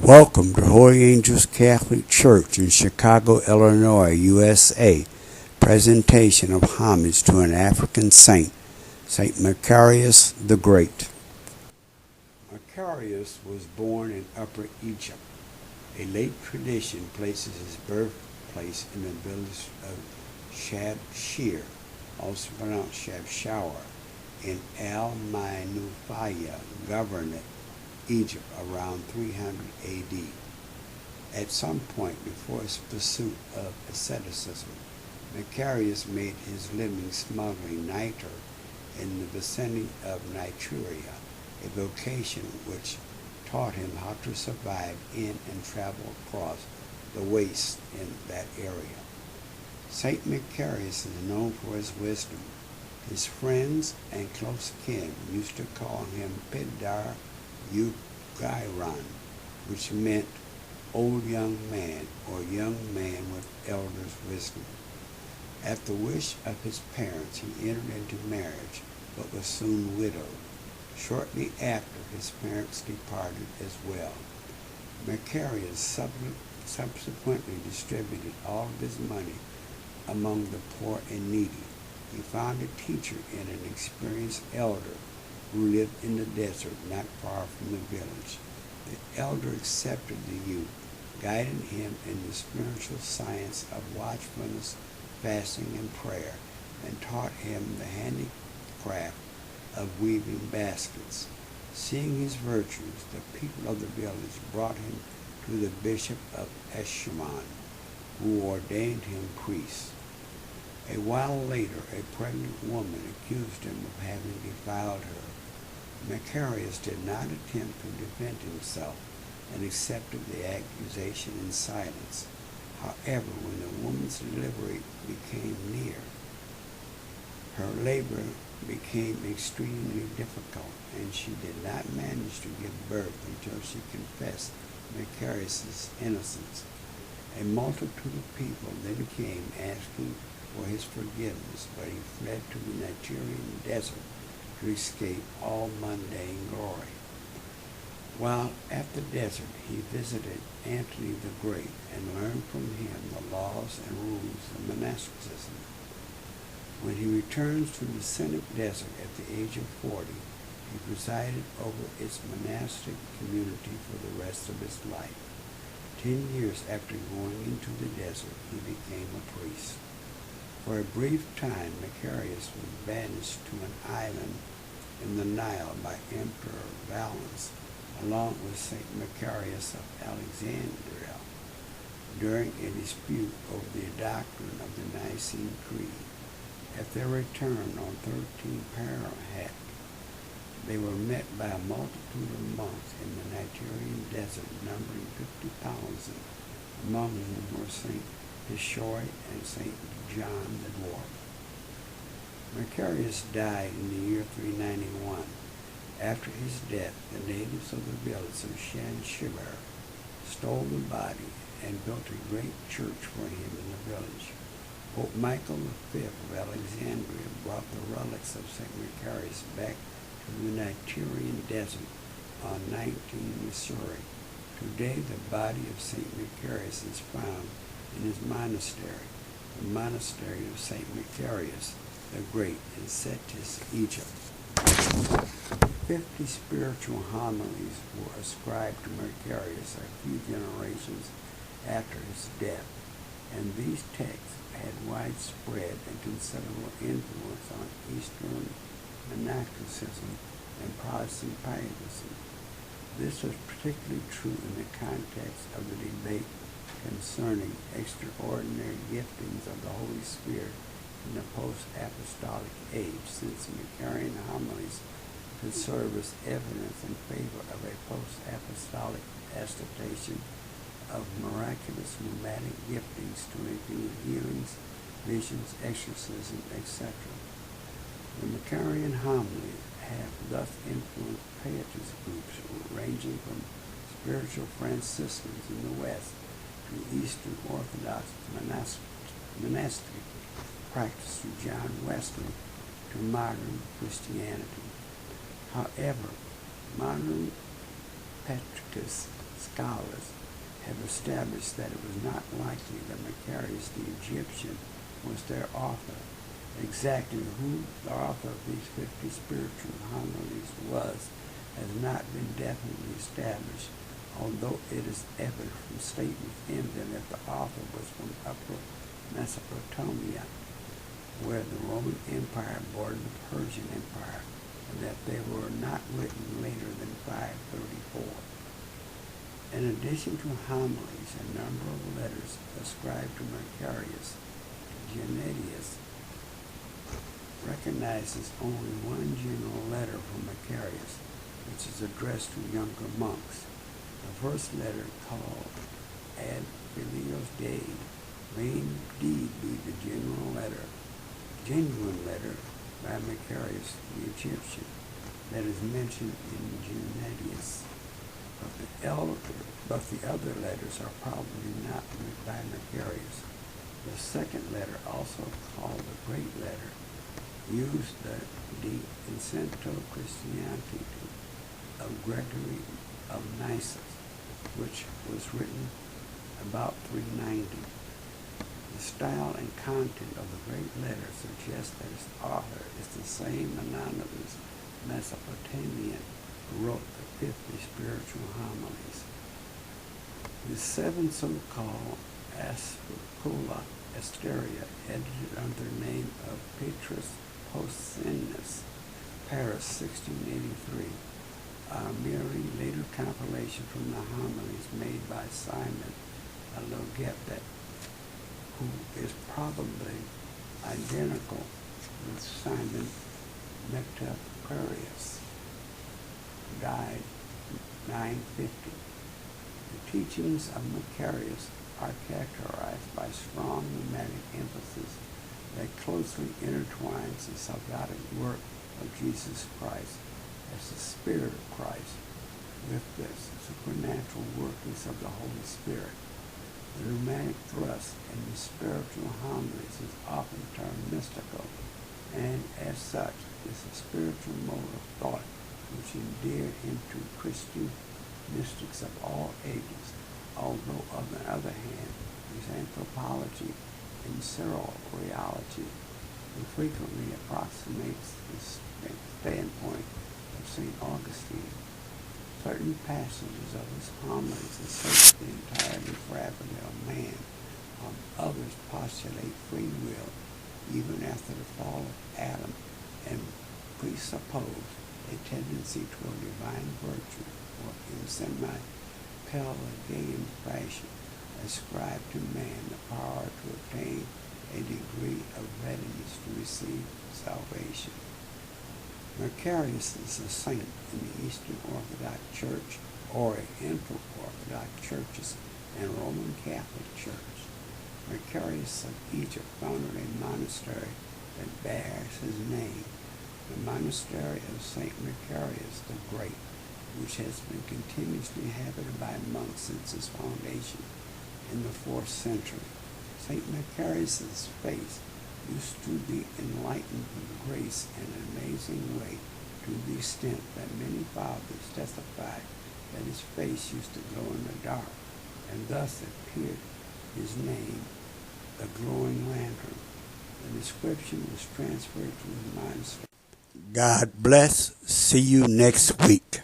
Welcome to Holy Angels Catholic Church in Chicago, Illinois, U.S.A. Presentation of homage to an African saint, Saint Macarius the Great. Macarius was born in Upper Egypt. A late tradition places his birthplace in the village of Shabshir, also pronounced Shabshawar, in Al-Manufaya Governorate, Egypt, around 300 AD. At some point before his pursuit of asceticism, Macarius made his living smuggling nitre in the vicinity of Nitria, a vocation which taught him how to survive in and travel across the wastes in that area. Saint Macarius is known for his wisdom. His friends and close kin used to call him Pidar Ugairan, which meant old young man or young man with elder's wisdom. At the wish of his parents, he entered into marriage, but was soon widowed. Shortly after, his parents departed as well. Macarius subsequently distributed all of his money among the poor and needy. He found a teacher and an experienced elder who lived in the desert not far from the village. The elder accepted the youth, guided him in the spiritual science of watchfulness, fasting, and prayer, and taught him the handicraft of weaving baskets. Seeing his virtues, the people of the village brought him to the bishop of Eshimon, who ordained him priest. A while later, a pregnant woman accused him of having defiled her. Macarius did not attempt to defend himself and accepted the accusation in silence. However, when the woman's delivery became near, her labor became extremely difficult, and she did not manage to give birth until she confessed Macarius' innocence. A multitude of people then came asking for his forgiveness, but he fled to the Niturian desert to escape all mundane glory. While at the desert, he visited Antony the Great and learned from him the laws and rules of monasticism. When he returns to the Senate Desert at the age of 40, he presided over its monastic community for the rest of his life. 10 years after going into the desert, he became a priest. For a brief time, Macarius was banished to an island in the Nile by Emperor Valens, along with Saint Macarius of Alexandria, during a dispute over the doctrine of the Nicene Creed. At their return on 13 Parahak, they were met by a multitude of monks in the Niturian desert, numbering 50,000, among whom were Saint Hishoi and Saint John the Dwarf. Macarius died in the year 391. After his death, the natives of the village of Shabshir stole the body and built a great church for him in the village. Pope Michael V of Alexandria brought the relics of St. Macarius back to the Niturian desert on 19 Missouri. Today, the body of St. Macarius is found in his monastery, the monastery of St. Macarius the Great in Setis, Egypt. 50 spiritual homilies were ascribed to Macarius a few generations after his death, and these texts had widespread and considerable influence on Eastern monasticism and Protestant pietism. This was particularly true in the context of the debate concerning extraordinary giftings of the Holy Spirit in the post-apostolic age, since Macarian homilies could serve as evidence in favor of a post-apostolic attestation of miraculous pneumatic giftings to include healings, visions, exorcism, etc. The Macarian homilies have thus influenced pietist groups ranging from spiritual Franciscans in the West to Eastern Orthodox monastic practice through John Wesley to modern Christianity. However, modern Patricists scholars have established that it was not likely that Macarius the Egyptian was their author. Exactly who the author of these 50 spiritual homilies was has not been definitely established, although it is evident from statements in them that the author was from Upper Mesopotamia, where the Roman Empire bordered the Persian Empire, and that they were not written later than 534. In addition to homilies, a number of letters ascribed to Macarius, Gennadius recognizes only one general letter from Macarius, which is addressed to younger monks. The first letter, called Ad Filios Dei, may indeed be the genuine letter by Macarius the Egyptian that is mentioned in Gennadius. But the other letters are probably not by Macarius. The second letter, also called the Great Letter, used the De Incento Christianity of Gregory of Nyssa, which was written about 390. The style and content of the Great Letter suggest that its author is the same anonymous Mesopotamian who wrote the 50 spiritual homilies. The 7 so-called Aspercula Asteria, edited under the name of Petrus Posinus, Paris, 1683, are merely later compilation from the homilies made by Simon Logethet, who is probably identical with Simon Macarius, died 950. The teachings of Macarius are characterized by strong pneumatic emphasis that closely intertwines the salvific work of Jesus Christ as the Spirit of Christ with the supernatural workings of the Holy Spirit. The pneumatic thrust in the spiritual homilies is often termed mystical, and as such is a spiritual mode of thought which endeared him to Christian mystics of all ages, although on the other hand, his anthropology and soteriology frequently approximates the standpoint of St. Augustine. Certain passages of his homilies assert the entirely gravity of man, while others postulate free will even after the fall of Adam and presuppose a tendency toward divine virtue, or in semi-Pelagian fashion, ascribe to man the power to obtain a degree of readiness to receive salvation. Macarius is a saint in the Eastern Orthodox Church, Oriental Orthodox Churches, and Roman Catholic Church. Macarius of Egypt founded a monastery that bears his name, the Monastery of St. Macarius the Great, which has been continuously inhabited by monks since its foundation in the 4th century. St. Macarius' face used to be enlightened with grace in an amazing way, to the extent that many fathers testified that his face used to glow in the dark, and thus appeared his name, the glowing lantern. The description was transferred to his monastery. God bless. See you next week.